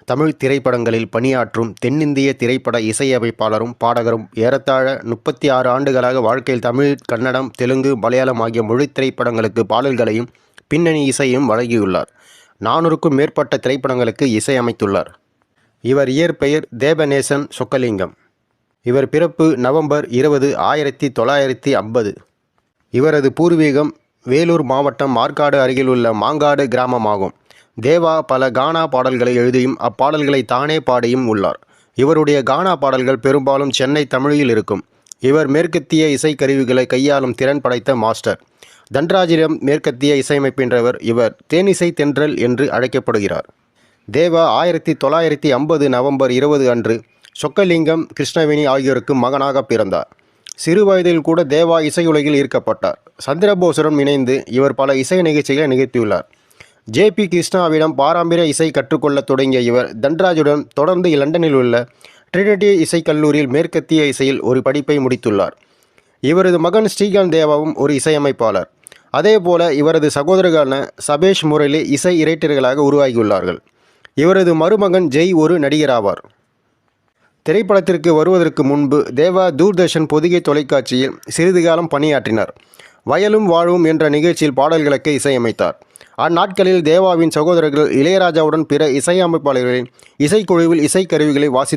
தமிழ் திரைப்படங்களில் பணியாற்றும் தென்னிந்திய திரைப்பட இசையமைப்பாளரும் பாடகரும். ஏறத்தாழ 36 ஆண்டுகளாக வாழ்க்கையில் தமிழ், கன்னடம், தெலுங்கு, மலையாளம் ஆகிய மொழித் திரைப்படங்களுக்கு பாடல்களையும் பின்னணி இசையும் வழங்கியுள்ளார். 400க்கும் மேற்பட்ட திரைப்படங்களுக்கு இசையமைத்துள்ளார். இவர் இயற்பெயர் தேபநேசன் சொக்கலிங்கம். இவர் பிறப்பு நவம்பர் 20, 1950. இவரது பூர்வீகம் வேலூர் மாவட்டம் ஆற்காடு அருகில் உள்ள மாங்காடு கிராமமாகும். தேவா பல கானா பாடல்களை எழுதியும் அப்பாடல்களை தானே பாடியும் உள்ளார். இவருடைய கானா பாடல்கள் பெரும்பாலும் சென்னை தமிழில் இருக்கும். இவர் மேற்கத்திய இசைக்கருவிகளை கையாளும் திறன் படைத்த மாஸ்டர். தன்ராஜிடம் மேற்கத்திய இசையமைக்கின்றவர். இவர் தேனிசை தென்றல் என்று அழைக்கப்படுகிறார். தேவா 1950 நவம்பர் 20 அன்று சொக்கலிங்கம், கிருஷ்ணவேணி ஆகியோருக்கு மகனாக பிறந்தார். சிறு வயதில் கூட தேவா இசையுலகில் ஈர்க்கப்பட்டார். சந்திரபோசுடன் இணைந்து இவர் பல இசை நிகழ்ச்சிகளை நிகழ்த்தியுள்ளார். ஜே.பி. கிருஷ்ணாவிடம் பாரம்பரிய இசை கற்றுக்கொள்ள தொடங்கிய இவர் தன்ராஜுடன் தொடர்ந்து லண்டனில் உள்ள ட்ரினிட்டி இசைக்கல்லூரியில் மேற்கத்திய இசையில் ஒரு படிப்பை முடித்துள்ளார். இவரது மகன் ஸ்ரீகாந்த் தேவாவும் ஒரு இசையமைப்பாளர். அதேபோல இவரது சகோதரர்களான சபேஷ் முரளி இசை இரைட்டர்களாக உருவாகியுள்ளார்கள். இவரது மருமகன் ஜெய் ஒரு நடிகராவார். திரைப்படத்திற்கு வருவதற்கு முன்பு தேவா தூர்தர்ஷன் பொதிகை தொலைக்காட்சியில் சிறிது காலம் பணியாற்றினார். வயலும் வாழ்வும் என்ற நிகழ்ச்சியில் பாடல்களுக்கு இசையமைத்தார். அந்நாட்களில் தேவாவின் சகோதரர்கள் இளையராஜாவுடன் பிற இசையமைப்பாளர்களின் இசைக்குழுவில் இசைக்கருவிகளை வாசித்து